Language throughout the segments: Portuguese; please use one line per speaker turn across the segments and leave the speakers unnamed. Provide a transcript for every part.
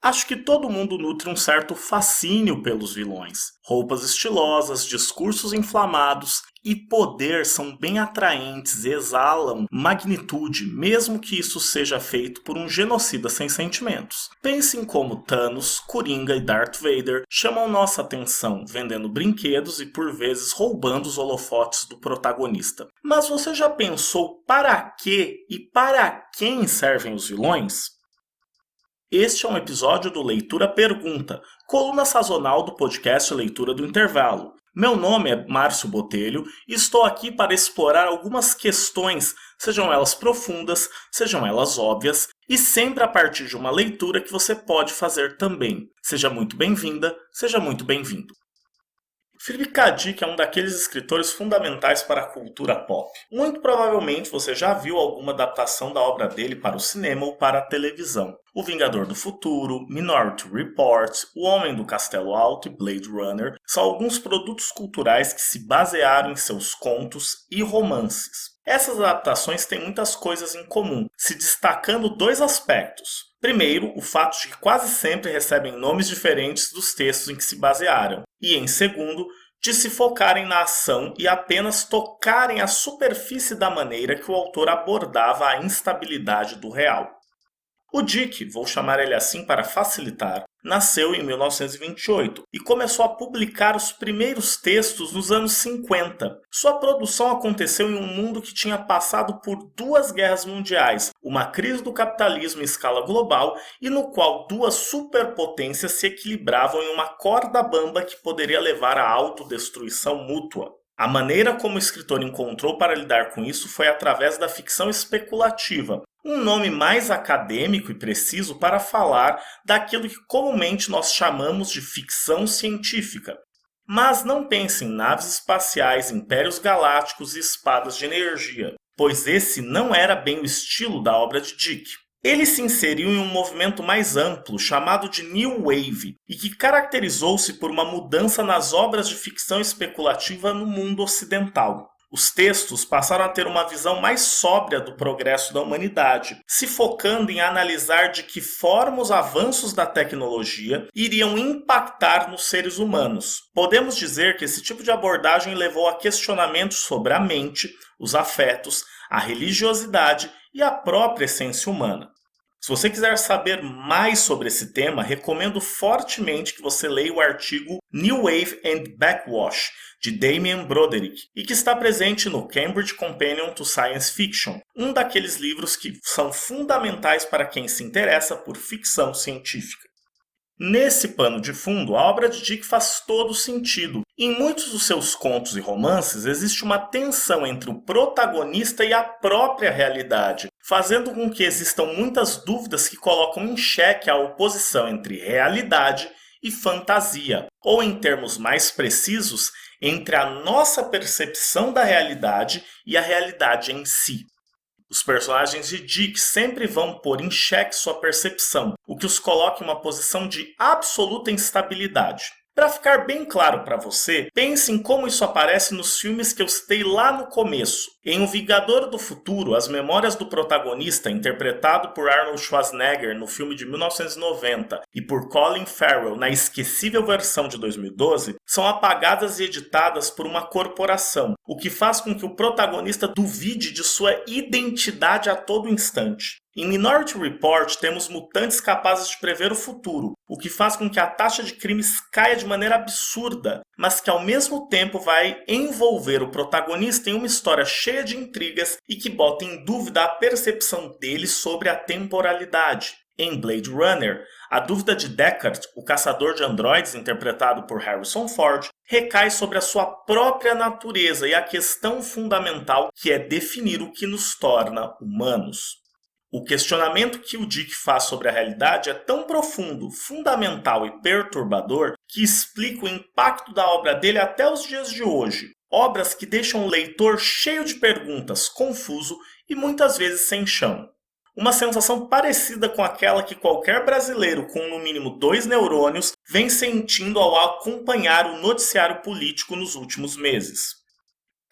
Acho que todo mundo nutre um certo fascínio pelos vilões. Roupas estilosas, discursos inflamados e poder são bem atraentes e exalam magnitude, mesmo que isso seja feito por um genocida sem sentimentos. Pense em como Thanos, Coringa e Darth Vader chamam nossa atenção, vendendo brinquedos e por vezes roubando os holofotes do protagonista. Mas você já pensou para que e para quem servem os vilões? Este é um episódio do Leitura Pergunta, coluna sazonal do podcast Leitura do Intervalo. Meu nome é Márcio Botelho e estou aqui para explorar algumas questões, sejam elas profundas, sejam elas óbvias, e sempre a partir de uma leitura que você pode fazer também. Seja muito bem-vinda, seja muito bem-vindo. Philip K. Dick é um daqueles escritores fundamentais para a cultura pop. Muito provavelmente você já viu alguma adaptação da obra dele para o cinema ou para a televisão. O Vingador do Futuro, Minority Report, O Homem do Castelo Alto e Blade Runner são alguns produtos culturais que se basearam em seus contos e romances. Essas adaptações têm muitas coisas em comum, se destacando dois aspectos. Primeiro, o fato de que quase sempre recebem nomes diferentes dos textos em que se basearam. E, em segundo, de se focarem na ação e apenas tocarem a superfície da maneira que o autor abordava a instabilidade do real. O Dick, vou chamar ele assim para facilitar, nasceu em 1928 e começou a publicar os primeiros textos nos anos 50. Sua produção aconteceu em um mundo que tinha passado por 2 guerras mundiais, uma crise do capitalismo em escala global e no qual 2 superpotências se equilibravam em uma corda bamba que poderia levar à autodestruição mútua. A maneira como o escritor encontrou para lidar com isso foi através da ficção especulativa, um nome mais acadêmico e preciso para falar daquilo que comumente nós chamamos de ficção científica. Mas não pense em naves espaciais, impérios galácticos e espadas de energia, pois esse não era bem o estilo da obra de Dick. Ele se inseriu em um movimento mais amplo, chamado de New Wave, e que caracterizou-se por uma mudança nas obras de ficção especulativa no mundo ocidental. Os textos passaram a ter uma visão mais sóbria do progresso da humanidade, se focando em analisar de que forma os avanços da tecnologia iriam impactar nos seres humanos. Podemos dizer que esse tipo de abordagem levou a questionamentos sobre a mente, os afetos, a religiosidade e a própria essência humana. Se você quiser saber mais sobre esse tema, recomendo fortemente que você leia o artigo New Wave and Backwash, de Damien Broderick, e que está presente no Cambridge Companion to Science Fiction, um daqueles livros que são fundamentais para quem se interessa por ficção científica. Nesse pano de fundo, a obra de Dick faz todo sentido. Em muitos dos seus contos e romances existe uma tensão entre o protagonista e a própria realidade, fazendo com que existam muitas dúvidas que colocam em xeque a oposição entre realidade e fantasia, ou em termos mais precisos, entre a nossa percepção da realidade e a realidade em si. Os personagens de Dick sempre vão pôr em xeque sua percepção, o que os coloca em uma posição de absoluta instabilidade. Para ficar bem claro para você, pense em como isso aparece nos filmes que eu citei lá no começo. Em O Vingador do Futuro, as memórias do protagonista, interpretado por Arnold Schwarzenegger no filme de 1990 e por Colin Farrell na esquecível versão de 2012, são apagadas e editadas por uma corporação, o que faz com que o protagonista duvide de sua identidade a todo instante. Em Minority Report, temos mutantes capazes de prever o futuro, o que faz com que a taxa de crimes caia de maneira absurda, mas que ao mesmo tempo vai envolver o protagonista em uma história cheia de intrigas e que bota em dúvida a percepção dele sobre a temporalidade. Em Blade Runner, a dúvida de Deckard, o caçador de androides interpretado por Harrison Ford, recai sobre a sua própria natureza e a questão fundamental que é definir o que nos torna humanos. O questionamento que o Dick faz sobre a realidade é tão profundo, fundamental e perturbador que explica o impacto da obra dele até os dias de hoje. Obras que deixam o leitor cheio de perguntas, confuso e muitas vezes sem chão. Uma sensação parecida com aquela que qualquer brasileiro com no mínimo 2 neurônios vem sentindo ao acompanhar o noticiário político nos últimos meses.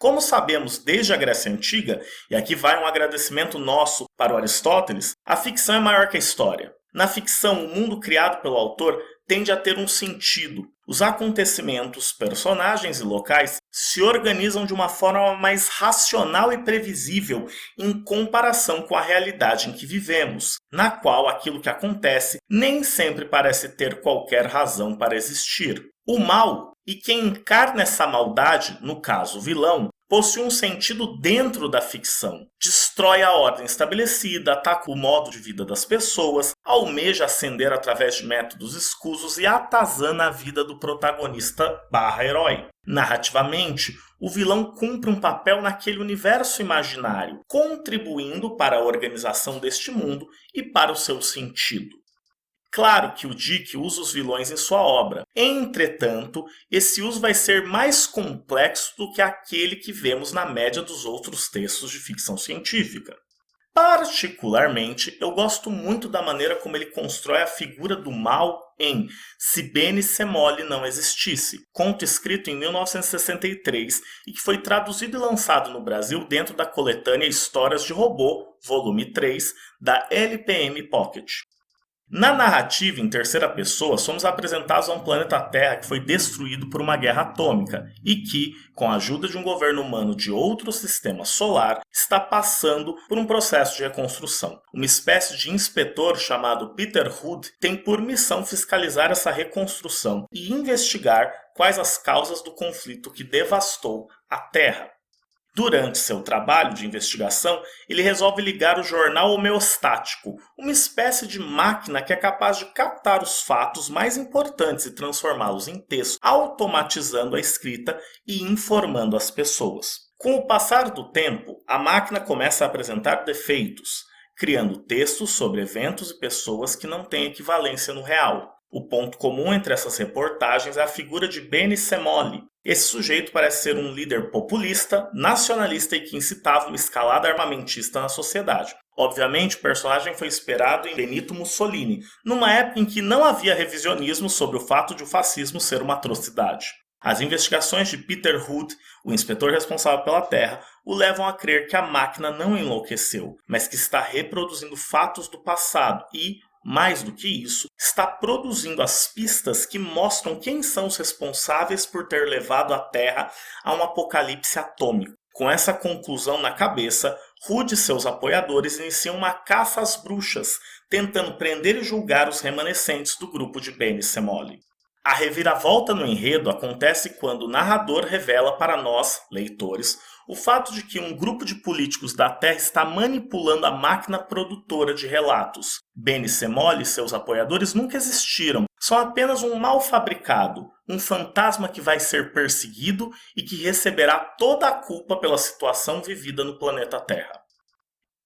Como sabemos desde a Grécia Antiga, e aqui vai um agradecimento nosso para o Aristóteles, a ficção é maior que a história. Na ficção, o mundo criado pelo autor tende a ter um sentido. Os acontecimentos, personagens e locais se organizam de uma forma mais racional e previsível em comparação com a realidade em que vivemos, na qual aquilo que acontece nem sempre parece ter qualquer razão para existir. O mal, e quem encarna essa maldade, no caso o vilão, possui um sentido dentro da ficção. Destrói a ordem estabelecida, ataca o modo de vida das pessoas, almeja ascender através de métodos escusos e atazana a vida do protagonista/herói. Narrativamente, o vilão cumpre um papel naquele universo imaginário, contribuindo para a organização deste mundo e para o seu sentido. Claro que o Dick usa os vilões em sua obra. Entretanto, esse uso vai ser mais complexo do que aquele que vemos na média dos outros textos de ficção científica. Particularmente, eu gosto muito da maneira como ele constrói a figura do mal em Se Bene Semole Não Existisse, conto escrito em 1963 e que foi traduzido e lançado no Brasil dentro da coletânea Histórias de Robô, volume 3, da LPM Pocket. Na narrativa em terceira pessoa, somos apresentados a um planeta Terra que foi destruído por uma guerra atômica e que, com a ajuda de um governo humano de outro sistema solar, está passando por um processo de reconstrução. Uma espécie de inspetor chamado Peter Hood tem por missão fiscalizar essa reconstrução e investigar quais as causas do conflito que devastou a Terra. Durante seu trabalho de investigação, ele resolve ligar o jornal homeostático, uma espécie de máquina que é capaz de captar os fatos mais importantes e transformá-los em texto, automatizando a escrita e informando as pessoas. Com o passar do tempo, a máquina começa a apresentar defeitos, criando textos sobre eventos e pessoas que não têm equivalência no real. O ponto comum entre essas reportagens é a figura de Bene Semole. Esse sujeito parece ser um líder populista, nacionalista e que incitava uma escalada armamentista na sociedade. Obviamente, o personagem foi inspirado em Benito Mussolini, numa época em que não havia revisionismo sobre o fato de o fascismo ser uma atrocidade. As investigações de Peter Hood, o inspetor responsável pela Terra, o levam a crer que a máquina não enlouqueceu, mas que está reproduzindo fatos do passado e, mais do que isso, está produzindo as pistas que mostram quem são os responsáveis por ter levado a Terra a um apocalipse atômico. Com essa conclusão na cabeça, Hood e seus apoiadores iniciam uma caça às bruxas, tentando prender e julgar os remanescentes do grupo de Bene Semole. A reviravolta no enredo acontece quando o narrador revela para nós, leitores, o fato de que um grupo de políticos da Terra está manipulando a máquina produtora de relatos. Bene Semole e seus apoiadores nunca existiram, são apenas um mal fabricado, um fantasma que vai ser perseguido e que receberá toda a culpa pela situação vivida no planeta Terra.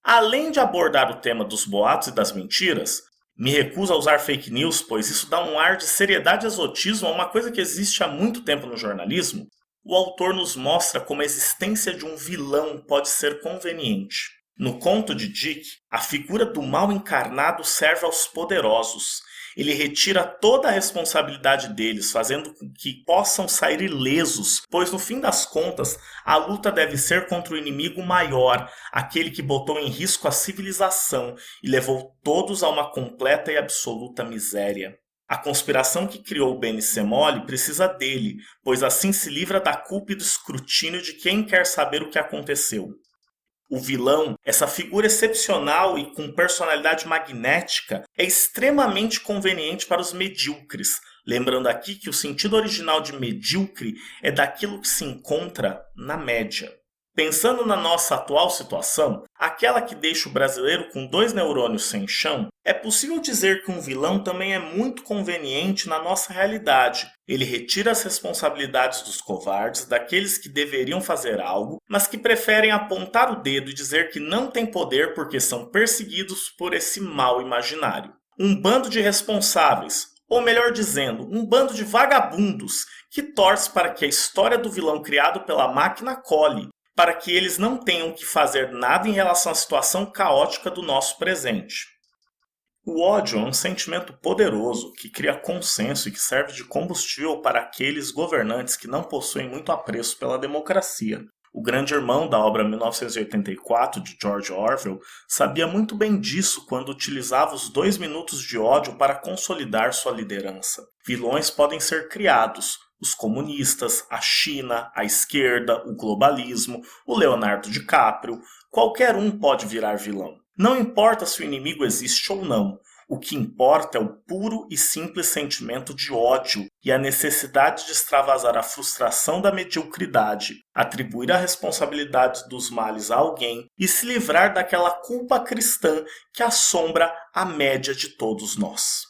Além de abordar o tema dos boatos e das mentiras, me recuso a usar fake news, pois isso dá um ar de seriedade e exotismo a uma coisa que existe há muito tempo no jornalismo. O autor nos mostra como a existência de um vilão pode ser conveniente. No conto de Dick, a figura do mal encarnado serve aos poderosos. Ele retira toda a responsabilidade deles, fazendo com que possam sair ilesos, pois no fim das contas, a luta deve ser contra o inimigo maior, aquele que botou em risco a civilização e levou todos a uma completa e absoluta miséria. A conspiração que criou Bene Semole precisa dele, pois assim se livra da culpa e do escrutínio de quem quer saber o que aconteceu. O vilão, essa figura excepcional e com personalidade magnética, é extremamente conveniente para os medíocres, lembrando aqui que o sentido original de medíocre é daquilo que se encontra na média. Pensando na nossa atual situação, aquela que deixa o brasileiro com 2 neurônios sem chão, é possível dizer que um vilão também é muito conveniente na nossa realidade. Ele retira as responsabilidades dos covardes, daqueles que deveriam fazer algo, mas que preferem apontar o dedo e dizer que não têm poder porque são perseguidos por esse mal imaginário. Um bando de responsáveis, ou melhor dizendo, um bando de vagabundos que torce para que a história do vilão criado pela máquina cole, para que eles não tenham que fazer nada em relação à situação caótica do nosso presente. O ódio é um sentimento poderoso que cria consenso e que serve de combustível para aqueles governantes que não possuem muito apreço pela democracia. O Grande Irmão da obra 1984 de George Orwell sabia muito bem disso quando utilizava os 2 minutos de ódio para consolidar sua liderança. Vilões podem ser criados. Os comunistas, a China, a esquerda, o globalismo, o Leonardo DiCaprio, qualquer um pode virar vilão. Não importa se o inimigo existe ou não, o que importa é o puro e simples sentimento de ódio e a necessidade de extravasar a frustração da mediocridade, atribuir a responsabilidade dos males a alguém e se livrar daquela culpa cristã que assombra a média de todos nós.